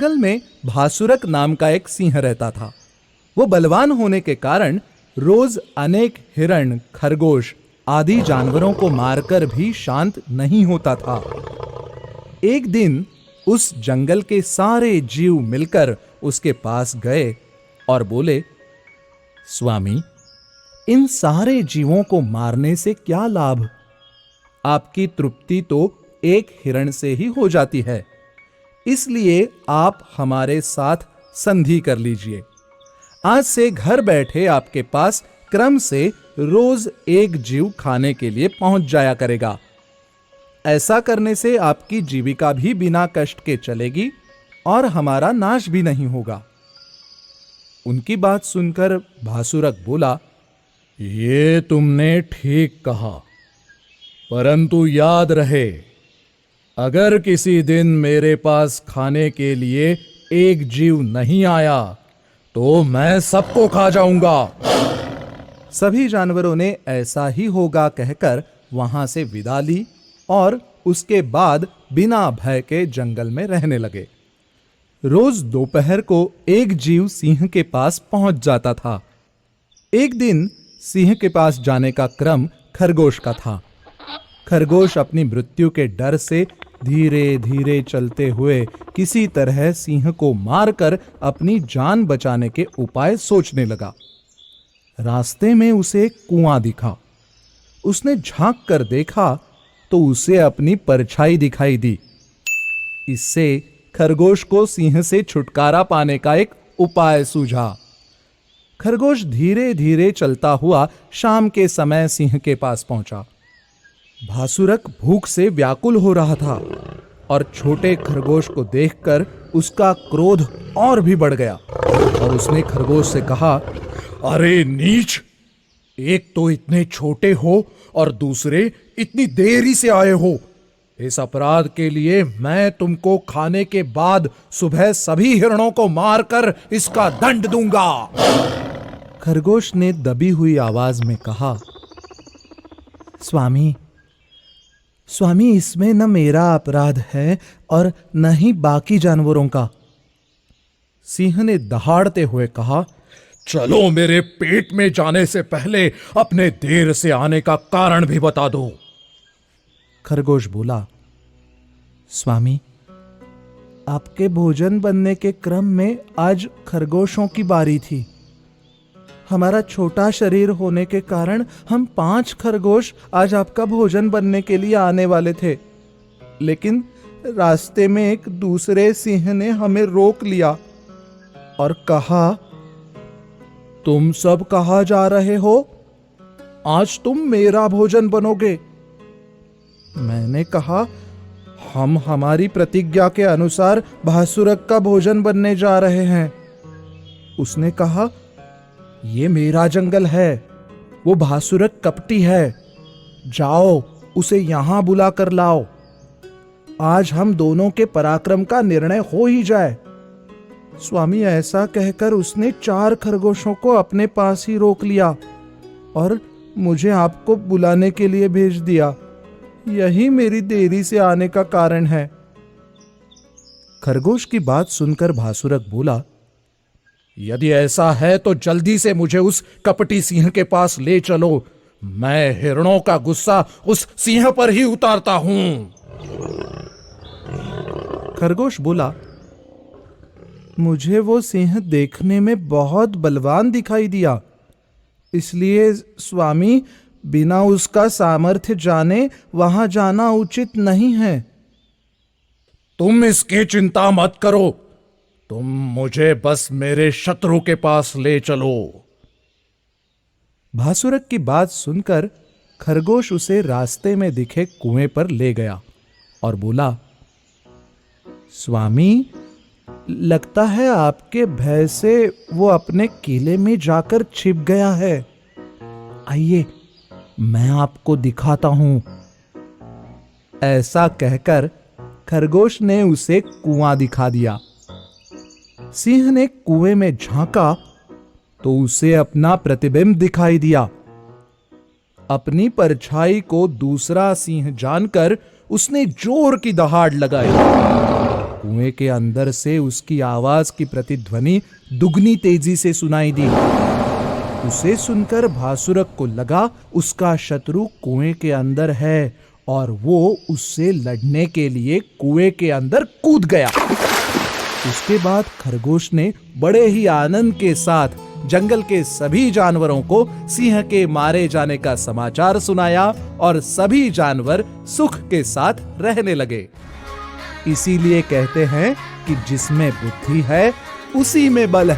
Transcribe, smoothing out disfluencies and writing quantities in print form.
जंगल में भासुरक नाम का एक सिंह रहता था। वो बलवान होने के कारण रोज अनेक हिरण, खरगोश आदि जानवरों को मारकर भी शांत नहीं होता था। एक दिन उस जंगल के सारे जीव मिलकर उसके पास गए और बोले, स्वामी, इन सारे जीवों को मारने से क्या लाभ? आपकी तृप्ति तो एक हिरण से ही हो जाती है, इसलिए आप हमारे साथ संधि कर लीजिए। आज से घर बैठे आपके पास क्रम से रोज एक जीव खाने के लिए पहुंच जाया करेगा। ऐसा करने से आपकी जीविका भी बिना कष्ट के चलेगी और हमारा नाश भी नहीं होगा। उनकी बात सुनकर भासुरक बोला, ये तुमने ठीक कहा, परंतु याद रहे, अगर किसी दिन मेरे पास खाने के लिए एक जीव नहीं आया तो मैं सबको खा जाऊंगा। सभी जानवरों ने ऐसा ही होगा कहकर वहां से विदा ली और उसके बाद बिना भय के जंगल में रहने लगे। रोज दोपहर को एक जीव सिंह के पास पहुंच जाता था। एक दिन सिंह के पास जाने का क्रम खरगोश का था। खरगोश अपनी मृत्यु के डर से धीरे धीरे चलते हुए किसी तरह सिंह को मारकर अपनी जान बचाने के उपाय सोचने लगा। रास्ते में उसे एक कुआं दिखा। उसने झांक कर देखा तो उसे अपनी परछाई दिखाई दी। इससे खरगोश को सिंह से छुटकारा पाने का एक उपाय सूझा। खरगोश धीरे धीरे चलता हुआ शाम के समय सिंह के पास पहुंचा। भासुरक भूख से व्याकुल हो रहा था और छोटे खरगोश को देखकर उसका क्रोध और भी बढ़ गया और उसने खरगोश से कहा, अरे नीच, एक तो इतने छोटे हो और दूसरे इतनी देरी से आए हो। इस अपराध के लिए मैं तुमको खाने के बाद सुबह सभी हिरणों को मारकर इसका दंड दूंगा। खरगोश ने दबी हुई आवाज में कहा, स्वामी, इसमें न मेरा अपराध है और न ही बाकी जानवरों का। सिंह ने दहाड़ते हुए कहा, चलो मेरे पेट में जाने से पहले अपने देर से आने का कारण भी बता दो। खरगोश बोला, स्वामी, आपके भोजन बनने के क्रम में आज खरगोशों की बारी थी। हमारा छोटा शरीर होने के कारण हम 5 खरगोश आज आपका भोजन बनने के लिए आने वाले थे, लेकिन रास्ते में एक दूसरे सिंह ने हमें रोक लिया और कहा, तुम सब कहाँ जा रहे हो? आज तुम मेरा भोजन बनोगे। मैंने कहा, हम हमारी प्रतिज्ञा के अनुसार भासुरक का भोजन बनने जा रहे हैं। उसने कहा, ये मेरा जंगल है, वो भासुरक कपटी है, जाओ उसे यहां बुला कर लाओ। आज हम दोनों के पराक्रम का निर्णय हो ही जाए। स्वामी, ऐसा कहकर उसने 4 खरगोशों को अपने पास ही रोक लिया और मुझे आपको बुलाने के लिए भेज दिया। यही मेरी देरी से आने का कारण है। खरगोश की बात सुनकर भासुरक बोला, यदि ऐसा है तो जल्दी से मुझे उस कपटी सिंह के पास ले चलो। मैं हिरणों का गुस्सा उस सिंह पर ही उतारता हूं। खरगोश बोला, मुझे वो सिंह देखने में बहुत बलवान दिखाई दिया, इसलिए स्वामी, बिना उसका सामर्थ्य जाने वहां जाना उचित नहीं है। तुम इसकी चिंता मत करो, तुम मुझे बस मेरे शत्रु के पास ले चलो। भासुरक की बात सुनकर खरगोश उसे रास्ते में दिखे कुएं पर ले गया और बोला, स्वामी, लगता है आपके भय से वो अपने किले में जाकर छिप गया है। आइए, मैं आपको दिखाता हूं। ऐसा कहकर खरगोश ने उसे कुआं दिखा दिया। सिंह ने कुएं में झांका तो उसे अपना प्रतिबिंब दिखाई दिया। अपनी परछाई को दूसरा सिंह जानकर उसने जोर की दहाड़ लगाई कुएं के अंदर से उसकी आवाज की प्रतिध्वनि दुगनी तेजी से सुनाई दी। उसे सुनकर भासुरक को लगा उसका शत्रु कुएं के अंदर है और वो उससे लड़ने के लिए कुएं के अंदर कूद गया। उसके बाद खरगोश ने बड़े ही आनंद के साथ जंगल के सभी जानवरों को सिंह के मारे जाने का समाचार सुनाया और सभी जानवर सुख के साथ रहने लगे। इसीलिए कहते हैं कि जिसमें बुद्धि है उसी में बल है।